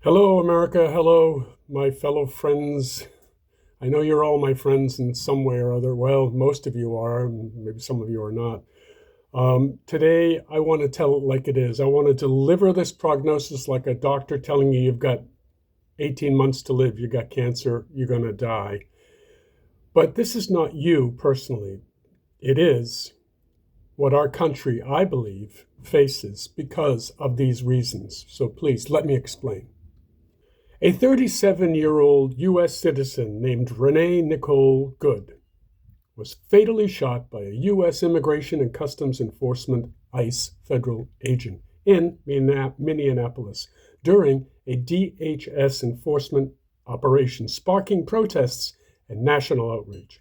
Hello, America. Hello, my fellow friends. I know you're all my friends in some way or other. Well, most of you are, maybe some of you are not. Today, I want to tell it like it is. I want to deliver this prognosis like a doctor telling you you've got 18 months to live, you got cancer, you're going to die. But this is not you personally. It is what our country, I believe, faces because of these reasons. So please, let me explain. A 37-year-old U.S. citizen named Rene Nicole Good was fatally shot by a U.S. Immigration and Customs Enforcement ICE federal agent in Minneapolis during a DHS enforcement operation, sparking protests and national outrage.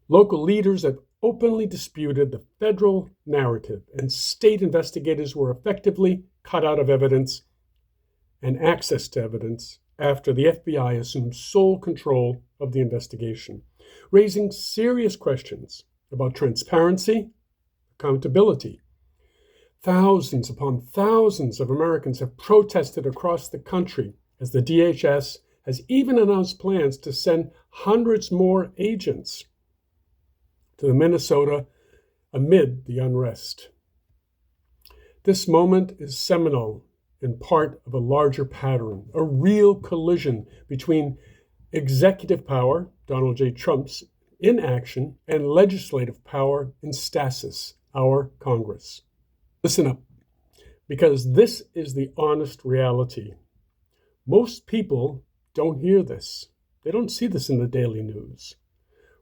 Local leaders have openly disputed the federal narrative, and state investigators were effectively cut out of evidence and access to evidence after the FBI assumed sole control of the investigation, raising serious questions about transparency, accountability. Thousands upon thousands of Americans have protested across the country as the DHS has even announced plans to send hundreds more agents to Minnesota amid the unrest. This moment is seminal and part of a larger pattern, a real collision between executive power, Donald J. Trump's inaction, and legislative power in stasis, our Congress. Listen up, because this is the honest reality. Most people don't hear this. They don't see this in the daily news.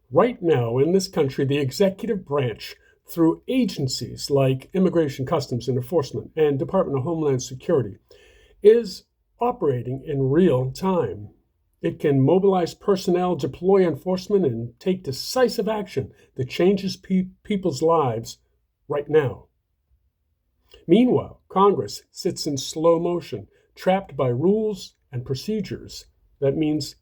Right now in this country, the executive branch, through agencies like Immigration, Customs and Enforcement and Department of Homeland Security, is operating in real time. It can mobilize personnel, deploy enforcement, and take decisive action that changes people's lives right now. Meanwhile, Congress sits in slow motion, trapped by rules and procedures. That means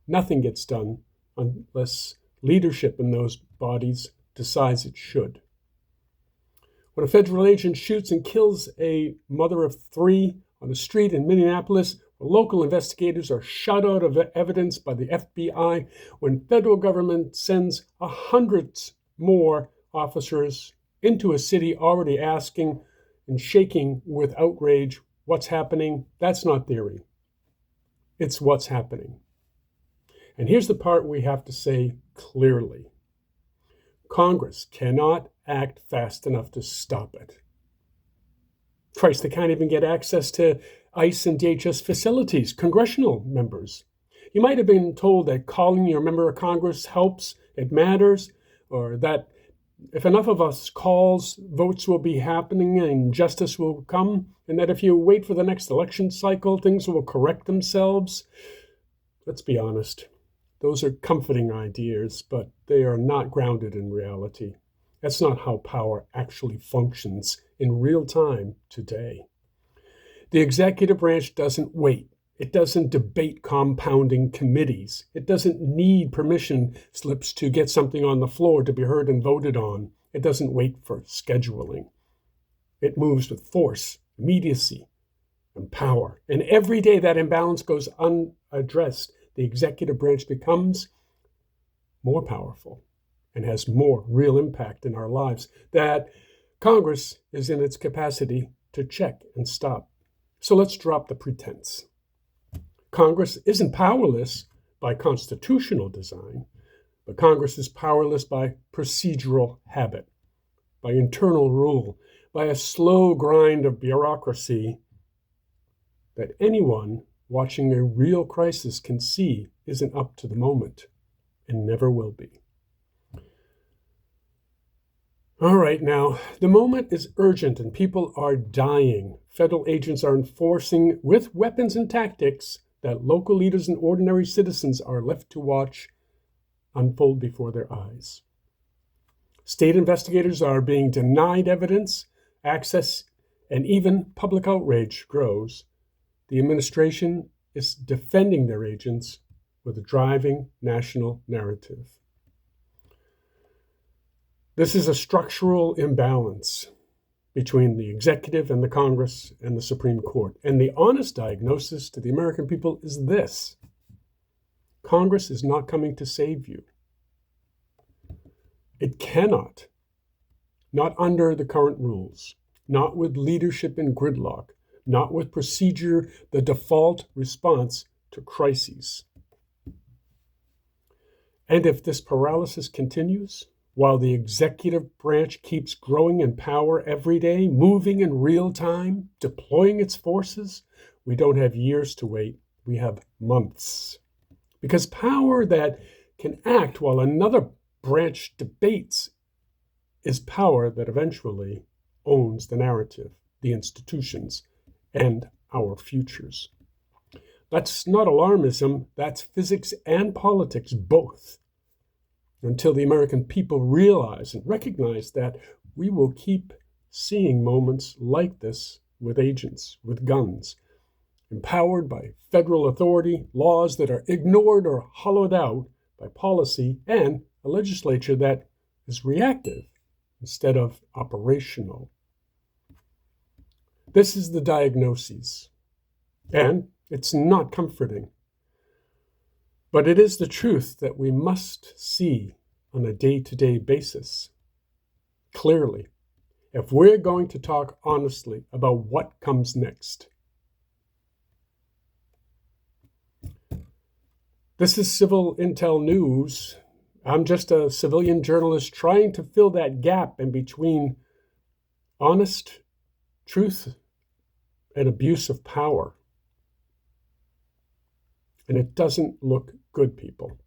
nothing gets done unless leadership in those bodies decides it should. When a federal agent shoots and kills a mother of three on a street in Minneapolis, where local investigators are shut out of evidence by the FBI, when federal government sends hundreds more officers into a city already asking and shaking with outrage, what's happening? That's not theory. It's what's happening. And here's the part we have to say clearly. Congress cannot act fast enough to stop it. Christ, they can't even get access to ICE and DHS facilities, congressional members. You might have been told that calling your member of Congress helps, it matters, or that if enough of us calls, votes will be happening and justice will come, and that if you wait for the next election cycle, things will correct themselves. Let's be honest. Those are comforting ideas, but they are not grounded in reality. That's not how power actually functions in real time today. The executive branch doesn't wait. It doesn't debate compounding committees. It doesn't need permission slips to get something on the floor to be heard and voted on. It doesn't wait for scheduling. It moves with force, immediacy, and power. And every day that imbalance goes unaddressed, the executive branch becomes more powerful and has more real impact in our lives that Congress is in its capacity to check and stop. So let's drop the pretense. Congress isn't powerless by constitutional design, but Congress is powerless by procedural habit, by internal rule, by a slow grind of bureaucracy that anyone watching a real crisis can see isn't up to the moment and never will be. All right, now, the moment is urgent and people are dying. Federal agents are enforcing with weapons and tactics that local leaders and ordinary citizens are left to watch unfold before their eyes. State investigators are being denied evidence, access, and even public outrage grows. The administration is defending their agents with a driving national narrative. This is a structural imbalance. between the executive and the Congress and the Supreme Court. And the honest diagnosis to the American people is this: Congress is not coming to save you. It cannot, not under the current rules, not with leadership in gridlock, not with procedure, the default response to crises. And if this paralysis continues, while the executive branch keeps growing in power every day, moving in real time, deploying its forces, we don't have years to wait, we have months. Because power that can act while another branch debates is power that eventually owns the narrative, the institutions, and our futures. That's not alarmism, that's physics and politics both. Until the American people realize and recognize that we will keep seeing moments like this with agents, with guns, empowered by federal authority, laws that are ignored or hollowed out by policy, and a legislature that is reactive instead of operational. This is the diagnosis, and it's not comforting. But it is the truth that we must see on a day-to-day basis, clearly, if we're going to talk honestly about what comes next. This is Civil Intel News. I'm just a civilian journalist trying to fill that gap in between honest truth and abuse of power. And it doesn't look good, people.